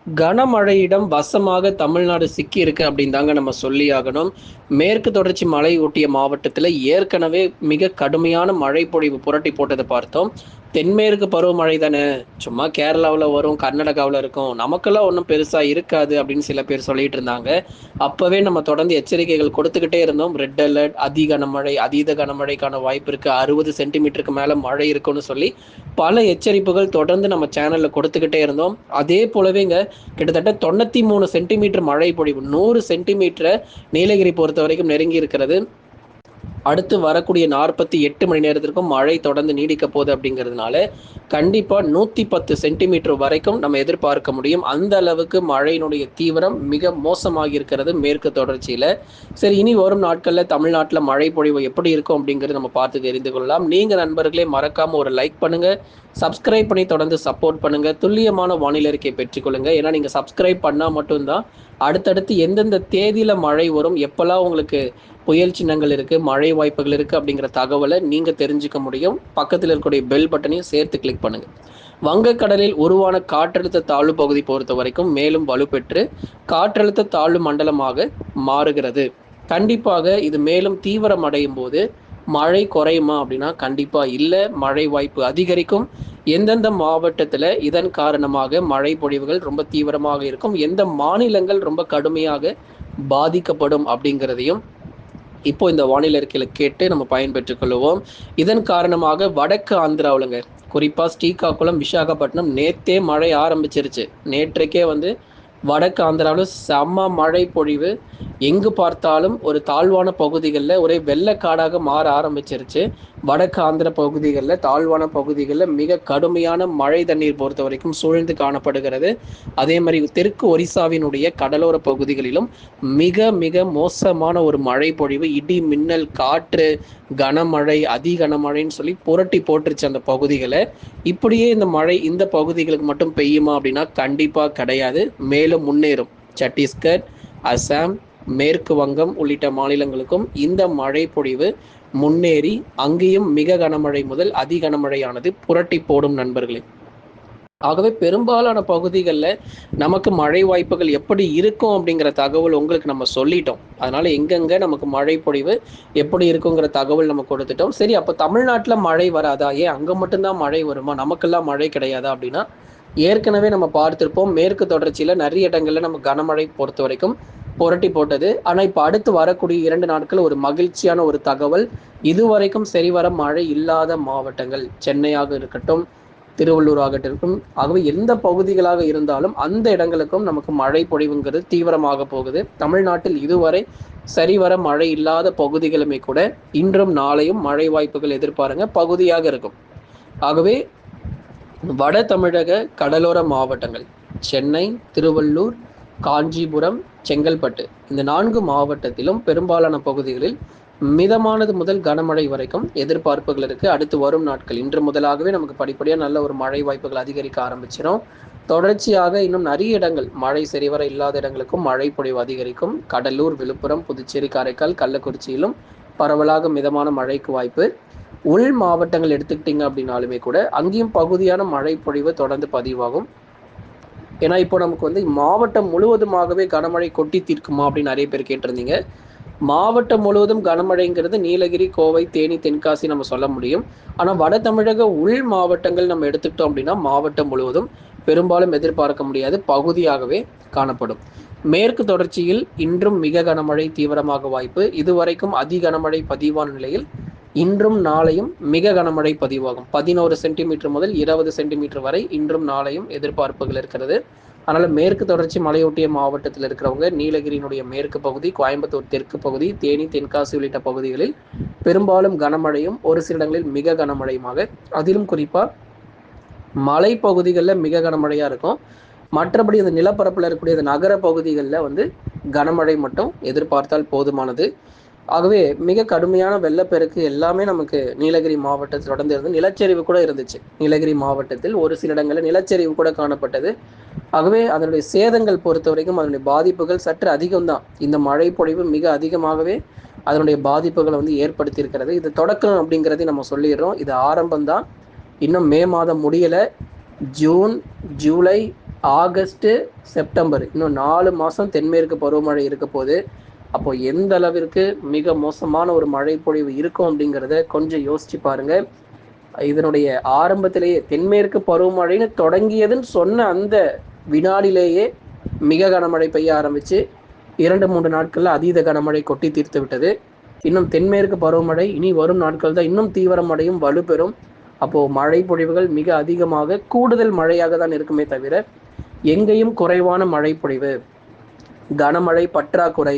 கனமழையிடம் வசமாக தமிழ்நாடு சிக்கி இருக்கு அப்படின்னு தாங்க நம்ம சொல்லி ஆகணும். மேற்கு தொடர்ச்சி மலை ஒட்டிய மாவட்டத்துல ஏற்கனவே மிக கடுமையான மழை பொழிவு புரட்டி போட்டதை பார்த்தோம். தென்மேற்கு பருவமழை தானே, சும்மா கேரளாவுல வரும், கர்நாடகாவுல இருக்கும், நமக்கெல்லாம் ஒன்றும் பெருசா இருக்காது அப்படின்னு சில பேர் சொல்லிட்டு இருந்தாங்க. அப்பவே நம்ம தொடர்ந்து எச்சரிக்கைகள் கொடுத்துக்கிட்டே இருந்தோம். ரெட் அலர்ட், அதி கனமழை, அதீத கனமழைக்கான வாய்ப்பு இருக்கு, 60 சென்டிமீட்டருக்கு மேல மழை இருக்குன்னு சொல்லி பல எச்சரிப்புகள் தொடர்ந்து நம்ம சேனல்ல கொடுத்துக்கிட்டே இருந்தோம். அதே போலவேங்க கிட்டத்தட்ட 93 சென்டிமீட்டர் மழை பொழிவு, 100 சென்டிமீட்டரை நீலகிரி பொறுத்த வரைக்கும் நெருங்கி இருக்கிறது. அடுத்து வரக்கூடிய 48 மணி நேரத்திற்கும் மழை தொடர்ந்து நீடிக்க போகுது அப்படிங்கிறதுனால கண்டிப்பா 110 சென்டிமீட்டர் வரைக்கும் நம்ம எதிர்பார்க்க முடியும். அந்த அளவுக்கு மழையினுடைய தீவிரம் மிக மோசமாகி இருக்கிறது மேற்கு தொடர்ச்சியில. சரி, இனி வரும் நாட்கள்ல தமிழ்நாட்டுல மழை பொழிவு எப்படி இருக்கும் அப்படிங்கிறது நம்ம பார்த்து தெரிந்து கொள்ளலாம். நீங்க நண்பர்களே மறக்காம ஒரு லைக் பண்ணுங்க, சப்ஸ்கிரைப் பண்ணி தொடர்ந்து சப்போர்ட் பண்ணுங்க, துல்லியமான வானிலை அறிக்கை பெற்றுக்கொள்ளுங்க. ஏன்னா நீங்க சப்ஸ்கிரைப் பண்ணா மட்டும்தான் அடுத்தடுத்து எந்தெந்த தேதியில மழை வரும், எப்பெல்லாம் உங்களுக்கு புயல் சின்னங்கள் இருக்கு, மழை வாய்ப்புகள் இருக்கு அப்படிங்கிற தகவலை நீங்க தெரிஞ்சுக்க முடியும். பக்கத்தில் இருக்கக்கூடிய பெல் பட்டனையும் சேர்த்து கிளிக் பண்ணுங்க. வங்கக்கடலில் உருவான காற்றழுத்த தாழ்வு பகுதி பொறுத்த வரைக்கும் மேலும் வலுப்பெற்று காற்றழுத்த தாழ்வு மண்டலமாக மாறுகிறது. கண்டிப்பாக இது மேலும் தீவிரம் அடையும் போது மழை குறையுமா அப்படின்னா கண்டிப்பா இல்லை, மழை வாய்ப்பு அதிகரிக்கும். எந்தெந்த மாவட்டத்தில் இதன் காரணமாக மழை பொழிவுகள் ரொம்ப தீவிரமாக இருக்கும், எந்த மாநிலங்கள் ரொம்ப கடுமையாக பாதிக்கப்படும் அப்படிங்கிறதையும் இப்போ இந்த வானிலை அறிக்கையில கேட்டு நம்ம பயன்பெற்றுக் கொள்வோம். இதன் காரணமாக வடக்கு ஆந்திராவிலங்க, குறிப்பா ஸ்ரீகாக்குளம், விசாகப்பட்டினம் நேத்தே மழை ஆரம்பிச்சிருச்சு. நேற்றைக்கே வடக்கு ஆந்திராவில் செம்ம மழை பொழிவு. எங்கு பார்த்தாலும் ஒரு தாழ்வான பகுதிகளில் ஒரே வெள்ளக்காடாக மாற ஆரம்பிச்சிருச்சு. வடக்கு ஆந்திர பகுதிகளில், தாழ்வான பகுதிகளில் மிக கடுமையான மழை தண்ணீர் பொறுத்த வரைக்கும் சூழ்ந்து காணப்படுகிறது. அதே மாதிரி தெற்கு ஒரிசாவினுடைய கடலோர பகுதிகளிலும் மிக மிக மோசமான ஒரு மழை பொழிவு, இடி மின்னல் காற்று, கனமழை, அதி கனமழைன்னு சொல்லி புரட்டி போட்டுருச்சு அந்த பகுதிகளை. இப்படியே இந்த மழை இந்த பகுதிகளுக்கு மட்டும் பெய்யுமா அப்படின்னா கண்டிப்பா கிடையாது, மேலும் முன்னேறும். சத்தீஸ்கர், அசாம், மேற்கு வங்கம் உள்ளிட்ட மாநிலங்களுக்கும் இந்த மழை பொழிவு முன்னேறி அங்கேயும் மிக கனமழை முதல் அதி கனமழையானது புரட்டி போடும் நண்பர்களே. ஆகவே பெரும்பாலான பகுதிகளில் நமக்கு மழை வாய்ப்புகள் எப்படி இருக்கும் அப்படிங்கிற தகவல் உங்களுக்கு நம்ம சொல்லிட்டோம். அதனால எங்கெங்க நமக்கு மழை பொழிவு எப்படி இருக்குங்கிற தகவல் நம்ம கொடுத்துட்டோம். சரி, அப்போ தமிழ்நாட்டில் மழை வராதா, ஏன் அங்கே மட்டும்தான் மழை வருமா, நமக்கெல்லாம் மழை கிடையாதா அப்படின்னா ஏற்கனவே நம்ம பார்த்திருப்போம். மேற்கு தொடர்ச்சியில் நிறைய இடங்கள்ல நம்ம கனமழை பொறுத்த வரைக்கும் புரட்டி போட்டது. ஆனால் இப்போ அடுத்து வரக்கூடிய 2 நாட்கள் ஒரு மகிழ்ச்சியான ஒரு தகவல். இதுவரைக்கும் சரிவர மழை இல்லாத மாவட்டங்கள், சென்னையாக இருக்கட்டும், திருவள்ளூர் ஆகட்டும், ஆகவே எந்த பகுதிகளாக இருந்தாலும் அந்த இடங்களுக்கும் நமக்கு மழை பொழிவுங்கிறது தீவிரமாக போகுது. தமிழ்நாட்டில் இதுவரை சரிவர மழை இல்லாத பகுதிகளுமே கூட இன்றும் நாளையும் மழை வாய்ப்புகள் எதிர்பாருங்க பகுதியாக இருக்கும். ஆகவே வட தமிழக கடலோர மாவட்டங்கள் சென்னை, திருவள்ளூர், காஞ்சிபுரம், செங்கல்பட்டு இந்த 4 மாவட்டத்திலும் பெரும்பாலான பகுதிகளில் மிதமானது முதல் கனமழை வரைக்கும் எதிர்பார்ப்புகள் இருக்கு. அடுத்து வரும் நாட்கள் இன்று முதலாகவே நமக்கு படிப்படியாக நல்ல ஒரு மழை வாய்ப்புகள் அதிகரிக்க ஆரம்பிச்சிடும். தொடர்ச்சியாக இன்னும் நிறைய இடங்கள் மழை சரிவர இல்லாத இடங்களுக்கும் மழை பொழிவு அதிகரிக்கும். கடலூர், விழுப்புரம், புதுச்சேரி, காரைக்கால், கள்ளக்குறிச்சியிலும் பரவலாக மிதமான மழைக்கு வாய்ப்பு. உள் மாவட்டங்கள் எடுத்துக்கிட்டீங்க அப்படின்னாலுமே கூட அங்கேயும் பகுதியான மழை பொழிவு தொடர்ந்து பதிவாகும். ஏன்னா இப்போ நமக்கு மாவட்டம் முழுவதுமாகவே கனமழை கொட்டி தீர்க்குமா அப்படின்னு நிறைய பேர் கேட்டிருந்தீங்க. மாவட்டம் முழுவதும் கனமழைங்கிறது நீலகிரி, கோவை, தேனி, தென்காசி நம்ம சொல்ல முடியும். ஆனால் வட தமிழக உள் மாவட்டங்கள் நம்ம எடுத்துக்கிட்டோம் அப்படின்னா மாவட்டம் முழுவதும் பெரும்பாலும் எதிர்பார்க்க முடியாது, பகுதியாகவே காணப்படும். மேற்கு தொடர்ச்சியில் இன்றும் மிக கனமழை தீவிரமாக வாய்ப்பு. இதுவரைக்கும் அதி கனமழை பதிவான நிலையில் இன்றும் நாளையும் மிக கனமழை பதிவாகும். 11 சென்டிமீட்டர் முதல் 20 சென்டிமீட்டர் வரை இன்றும் நாளையும் எதிர்பார்ப்புகள் இருக்கிறது. அதனால மேற்கு தொடர்ச்சி மலையொட்டிய மாவட்டத்தில் இருக்கிறவங்க நீலகிரியினுடைய மேற்கு பகுதி, கோயம்புத்தூர் தெற்கு பகுதி, தேனி, தென்காசி உள்ளிட்ட பகுதிகளில் பெரும்பாலும் கனமழையும் ஒரு சில இடங்களில் மிக கனமழையுமாக, அதிலும் குறிப்பா மலை பகுதிகளில் மிக கனமழையா இருக்கும். மற்றபடி இந்த நிலப்பரப்பில் இருக்கக்கூடிய நகர பகுதிகளில் கனமழை மட்டும் எதிர்பார்த்தால் போதுமானது. ஆகவே மிக கடுமையான வெள்ளப்பெருக்கு எல்லாமே நமக்கு நீலகிரி மாவட்டத்தில் தொடர்ந்து இருந்து நிலச்சரிவு கூட இருந்துச்சு. நீலகிரி மாவட்டத்தில் ஒரு சில இடங்களில் நிலச்சரிவு கூட காணப்பட்டது. ஆகவே அதனுடைய சேதங்கள் பொறுத்த வரைக்கும் அதனுடைய பாதிப்புகள் சற்று அதிகம்தான். இந்த மழை பொழிவு மிக அதிகமாகவே அதனுடைய பாதிப்புகளை ஏற்படுத்தி இருக்கிறது. இது தொடக்கம் அப்படிங்கிறதை நம்ம சொல்லிடுறோம். இது ஆரம்பம்தான், இன்னும் மே மாதம் முடியலை. ஜூன், ஜூலை, ஆகஸ்ட், செப்டம்பர் இன்னும் 4 மாதம் தென்மேற்கு பருவமழை இருக்க போது. அப்போ எந்த அளவிற்கு மிக மோசமான ஒரு மழை பொழிவு இருக்கும் அப்படிங்கிறத கொஞ்சம் யோசிச்சு பாருங்க. இதனுடைய ஆரம்பத்திலேயே தென்மேற்கு பருவமழைன்னு தொடங்கியதுன்னு சொன்ன அந்த வினாடிலேயே மிக கனமழை பெய்ய ஆரம்பிச்சு 2-3 நாட்கள்ல அதீத கனமழை கொட்டி தீர்த்து விட்டது. இன்னும் தென்மேற்கு பருவமழை இனி வரும் நாட்கள் தான் இன்னும் தீவிரமடையும், வலுப்பெறும். அப்போ மழை பொழிவுகள் மிக அதிகமாக கூடுதல் மழையாக தான் இருக்குமே தவிர எங்கேயும் குறைவான மழை பொழிவு, கனமழை பற்றாக்குறை,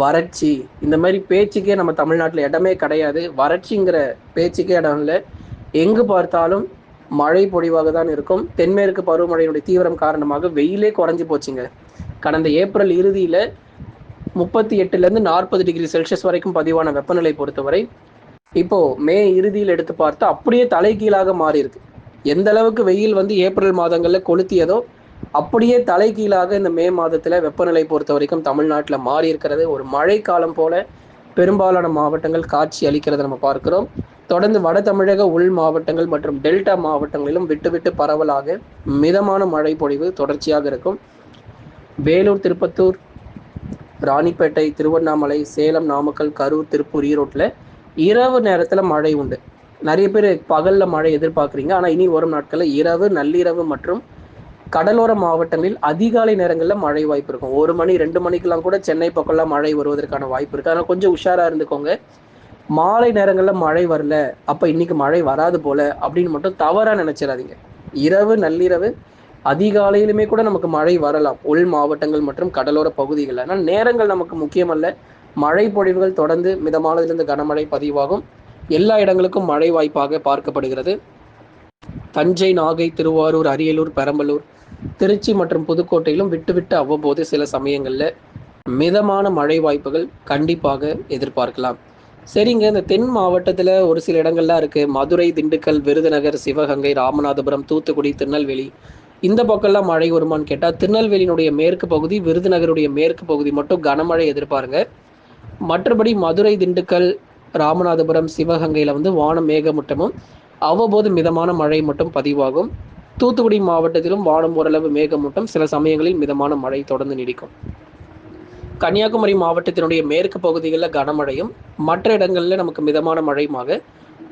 வறட்சி இந்த மாதிரி பேச்சுக்கே நம்ம தமிழ்நாட்டில் இடமே கிடையாது. வறட்சிங்கிற பேச்சுக்கே இடம் இல்லை. எங்கு பார்த்தாலும் மழை பொழிவாக தான் இருக்கும். தென்மேற்கு பருவமழையினுடைய தீவிரம் காரணமாக வெயிலே குறைஞ்சி போச்சுங்க. கடந்த ஏப்ரல் இறுதியில் 38லேருந்து 40 டிகிரி செல்சியஸ் வரைக்கும் பதிவான வெப்பநிலை பொறுத்தவரை இப்போ மே இறுதியில் எடுத்து பார்த்தா அப்படியே தலைகீழாக மாறி இருக்கு. எந்த அளவுக்கு வெயில் வந்து ஏப்ரல் மாதங்களில் கொளுத்தியதோ அப்படியே தலைகீழாக இந்த மே மாதத்தில் வெப்பநிலை பொறுத்த வரைக்கும் தமிழ்நாட்டில் மாறி இருக்கிறது. ஒரு மழை காலம் போல பெரும்பாலான மாவட்டங்கள் காட்சி அளிக்கிறத நம்ம பார்க்கிறோம். தொடர்ந்து வட தமிழக உள் மாவட்டங்கள் மற்றும் டெல்டா மாவட்டங்களிலும் விட்டு விட்டு பரவலாக மிதமான மழை பொழிவு தொடர்ச்சியாக இருக்கும். வேலூர், திருப்பத்தூர், ராணிப்பேட்டை, திருவண்ணாமலை, சேலம், நாமக்கல், கரூர், திருப்பூர், ஈரோட்டில் இரவு நேரத்தில் மழை உண்டு. நிறைய பேர் பகலில் மழை எதிர்பார்க்குறீங்க. ஆனால் இனி வரும் நாட்களில் இரவு, நள்ளிரவு மற்றும் கடலோர மாவட்டங்களில் அதிகாலை நேரங்களில் மழை வாய்ப்பு இருக்கும். 1 மணி 2 மணிக்கெல்லாம் கூட சென்னை பக்கம்லாம் மழை வருவதற்கான வாய்ப்பு இருக்குது. ஆனால் கொஞ்சம் உஷாராக இருந்துக்கோங்க. மாலை நேரங்களில் மழை வரல, அப்போ இன்னைக்கு மழை வராது போல அப்படின்னு மட்டும் தவறாக நினைச்சிடாதீங்க. இரவு, நள்ளிரவு, அதிகாலையிலுமே கூட நமக்கு மழை வரலாம் உள் மாவட்டங்கள் மற்றும் கடலோர பகுதிகள். ஆனால் நேரங்கள் நமக்கு முக்கியமல்ல. மழை பொழிவுகள் தொடர்ந்து மிதமானதிலிருந்து கனமழை பதிவாகும். எல்லா இடங்களுக்கும் மழை வாய்ப்பாக பார்க்கப்படுகிறது. தஞ்சை, நாகை, திருவாரூர், அரியலூர், பெரம்பலூர், திருச்சி மற்றும் புதுக்கோட்டையிலும் விட்டு அவ்வப்போது சில சமயங்களில் மிதமான மழை வாய்ப்புகள் கண்டிப்பாக எதிர்பார்க்கலாம். சரிங்க, இந்த தென் மாவட்டத்தில் ஒரு சில இடங்கள்லாம் இருக்குது. மதுரை, திண்டுக்கல், விருதுநகர், சிவகங்கை, ராமநாதபுரம், தூத்துக்குடி, திருநெல்வேலி இந்த பக்கம்லாம் மழை வருமானு கேட்டால் திருநெல்வேலியினுடைய மேற்கு பகுதி, விருதுநகருடைய மேற்கு பகுதி மட்டும் கனமழை எதிர்பாருங்க. மற்றபடி மதுரை, திண்டுக்கல், ராமநாதபுரம், சிவகங்கையில் வந்து வானம் மேகமூட்டமும் அவ்வப்போது மிதமான மழை மட்டும் பதிவாகும். தூத்துக்குடி மாவட்டத்திலும் வானம் ஓரளவு மேகமூட்டம், சில சமயங்களில் மிதமான மழை தொடர்ந்து நீடிக்கும். கன்னியாகுமரி மாவட்டத்தினுடைய மேற்கு பகுதிகளில் கனமழையும் மற்ற இடங்களில் நமக்கு மிதமான மழையுமாக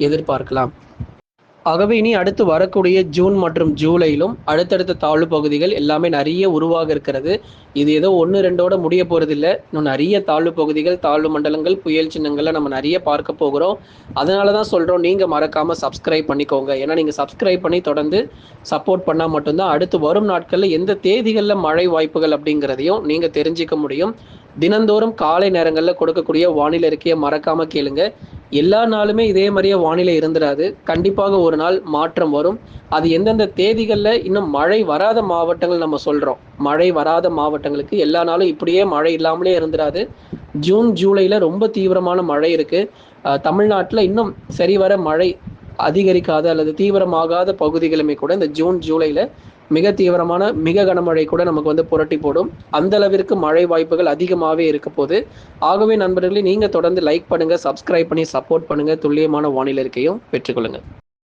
எதிர்பார்க்கலாம். ஆகவே இனி அடுத்து வரக்கூடிய ஜூன் மற்றும் ஜூலையிலும் அடுத்தடுத்த தாழ்வு பகுதிகள் எல்லாமே நிறைய உருவாக இருக்கிறது. இது ஏதோ 1-2ஓட முடிய போகிறதில்ல. இன்னும் நிறைய தாழ்வு பகுதிகள், தாழ்வு மண்டலங்கள், புயல் சின்னங்களை நம்ம நிறைய பார்க்க போகிறோம். அதனால தான் சொல்கிறோம், நீங்கள் மறக்காமல் சப்ஸ்கிரைப் பண்ணிக்கோங்க. ஏன்னா நீங்கள் சப்ஸ்கிரைப் பண்ணி தொடர்ந்து சப்போர்ட் பண்ணால் மட்டும்தான் அடுத்து வரும் நாட்களில் எந்த தேதிகளில் மழை வாய்ப்புகள் அப்படிங்கிறதையும் நீங்கள் தெரிஞ்சிக்க முடியும். தினந்தோறும் காலை நேரங்களில் கொடுக்கக்கூடிய வானிலை அறிக்கையை மறக்காமல் கேளுங்க. எல்லா நாளுமே இதே மாதிரியே வானிலை இருந்துடாது. கண்டிப்பாக ஒரு நாள் மாற்றம் வரும். அது எந்தெந்த தேதிகளில் இன்னும் மழை வராத மாவட்டங்கள் நம்ம சொல்கிறோம். மழை வராத மாவட்டங்களுக்கு எல்லா நாளும் இப்படியே மழை இல்லாமலே இருந்துடாது. ஜூன், ஜூலையில் ரொம்ப தீவிரமான மழை இருக்குது. தமிழ்நாட்டில் இன்னும் சரிவர மழை அதிகரிக்காத அல்லது தீவிரமாகாத பகுதிகளுமே கூட இந்த ஜூன், ஜூலையில் மிக தீவிரமான மிக கனமழை கூட நமக்கு வந்து புரட்டி போடும். அந்த அளவிற்கு மழை வாய்ப்புகள் அதிகமாகவே இருக்க போது. ஆகவே நண்பர்களே, நீங்கள் தொடர்ந்து லைக் பண்ணுங்கள், சப்ஸ்கிரைப் பண்ணி சப்போர்ட் பண்ணுங்கள். துல்லியமான வானிலை அறிக்கையும் பெற்றுக்கொள்ளுங்கள்.